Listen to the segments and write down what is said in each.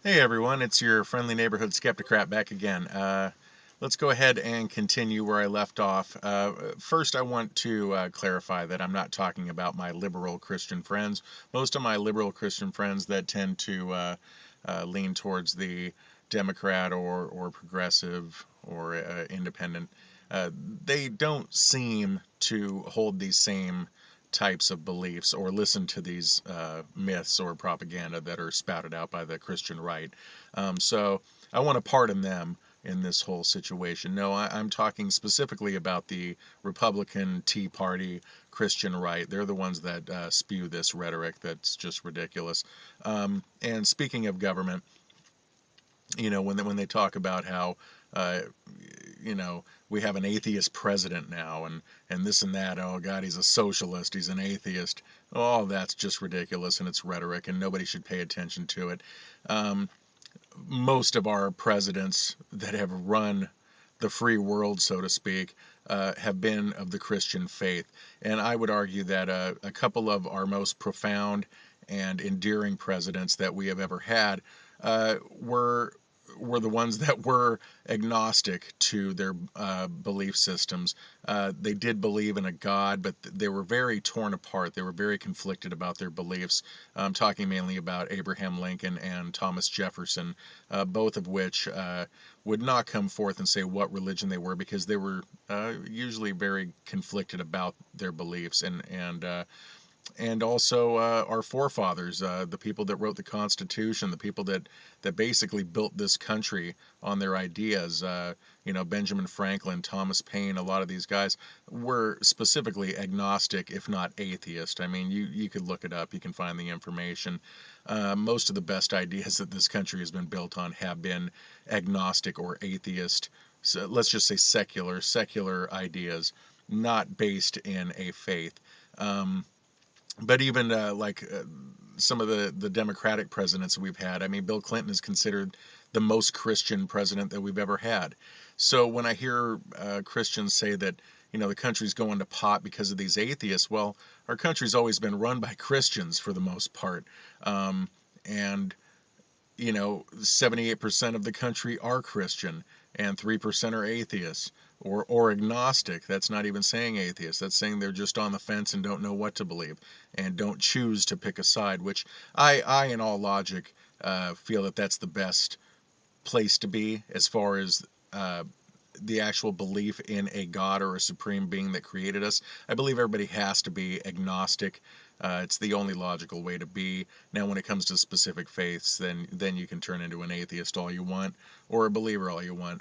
Hey everyone, it's your friendly neighborhood skeptocrat back again. Let's go ahead and continue where I left off. First, I want to clarify that I'm not talking about my liberal Christian friends. Most of my liberal Christian friends that tend to lean towards the Democrat or progressive or independent, uh, they don't seem to hold these same types of beliefs or listen to these myths or propaganda that are spouted out by the Christian right. So I want to pardon them in this whole situation. No, I'm talking specifically about the Republican Tea Party Christian right. They're the ones that spew this rhetoric that's just ridiculous. And speaking of government, when they talk about how uh, we have an atheist president now and this and that. Oh God, he's a socialist. He's an atheist. Oh, that's just ridiculous and it's rhetoric and nobody should pay attention to it. Um, Most of our presidents that have run the free world, so to speak, have been of the Christian faith. And I would argue that a couple of our most profound and endearing presidents that we have ever had were the ones that were agnostic to their belief systems. They did believe in a God, but they were very torn apart. They were very conflicted about their beliefs. I'm talking mainly about Abraham Lincoln and Thomas Jefferson, both of which would not come forth and say what religion they were because they were usually very conflicted about their beliefs and also our forefathers, the people that wrote the Constitution, the people that basically built this country on their ideas. Benjamin Franklin, Thomas Paine, a lot of these guys were specifically agnostic, if not atheist. I mean, you could look it up, you can find the information. Most of the best ideas that this country has been built on have been agnostic or atheist. So let's just say secular ideas, not based in a faith. Um, but even some of the Democratic presidents that we've had, I mean, Bill Clinton is considered the most Christian president that we've ever had. So when I hear Christians say that, the country's going to pot because of these atheists, well, our country's always been run by Christians for the most part. And 78% of the country are Christian and 3% are atheists or agnostic. That's not even saying atheist. That's saying they're just on the fence and don't know what to believe and don't choose to pick a side, which I in all logic, feel that that's the best place to be as far as the actual belief in a God or a supreme being that created us. I believe everybody has to be agnostic. It's the only logical way to be. Now, when it comes to specific faiths, then you can turn into an atheist all you want or a believer all you want.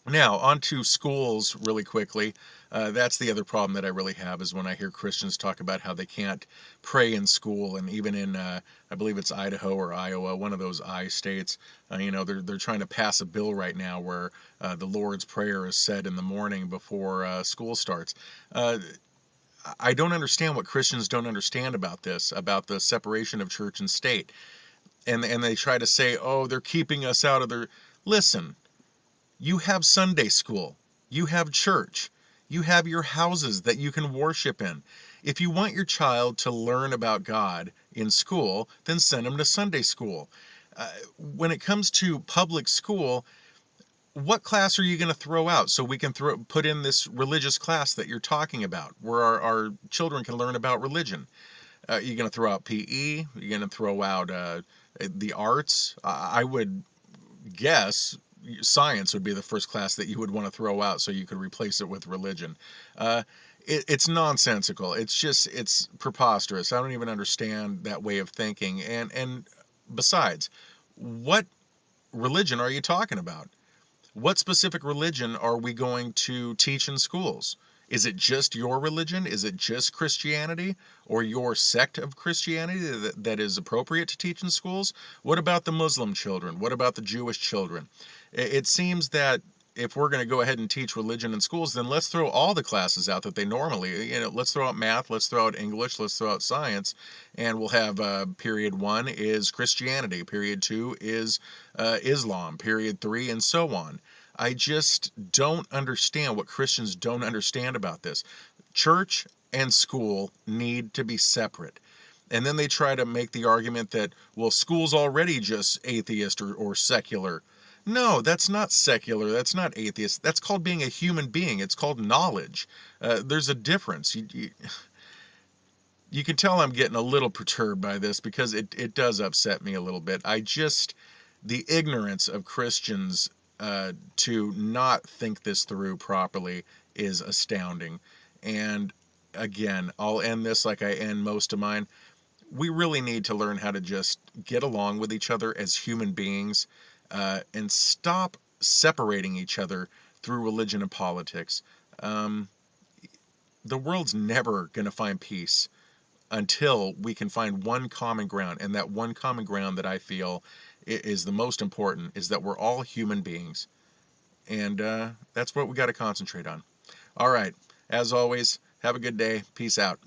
Now, on to schools really quickly. That's the other problem that I really have is when I hear Christians talk about how they can't pray in school, and even in, I believe it's Idaho or Iowa, one of those I states, they're trying to pass a bill right now where the Lord's Prayer is said in the morning before school starts. Uh, I don't understand what Christians don't understand about this, about the separation of church and state, and they try to say, oh, they're keeping us out of their. Listen, you have Sunday school. You have church. You have your houses that you can worship in. If you want your child to learn about God in school, then send them to Sunday school. When it comes to public school, what class are you going to throw out so we can put in this religious class that you're talking about where our children can learn about religion? You're going to throw out PE? You're going to throw out the arts? I would guess science would be the first class that you would want to throw out so you could replace it with religion. Uh, it's nonsensical. It's preposterous. I don't even understand that way of thinking. And besides, what religion are you talking about? What specific religion are we going to teach in schools? Is it just your religion? Is it just Christianity or your sect of Christianity that is appropriate to teach in schools? What about the Muslim children? What about the Jewish children? It seems that if we're going to go ahead and teach religion in schools, then let's throw all the classes out that they normally, let's throw out math, let's throw out English, let's throw out science, and we'll have period one is Christianity, period two is Islam, period three, and so on. I just don't understand what Christians don't understand about this. Church and school need to be separate. And then they try to make the argument that, well, school's already just atheist or secular. No, that's not secular. That's not atheist. That's called being a human being. It's called knowledge. There's a difference. You can tell I'm getting a little perturbed by this because it does upset me a little bit. The ignorance of Christians to not think this through properly is astounding. And again, I'll end this like I end most of mine. We really need to learn how to just get along with each other as human beings and stop separating each other through religion and politics. Um, the world's never going to find peace until we can find one common ground. And that one common ground that I feel is the most important is that we're all human beings. And that's what we got to concentrate on. All right. As always, have a good day. Peace out.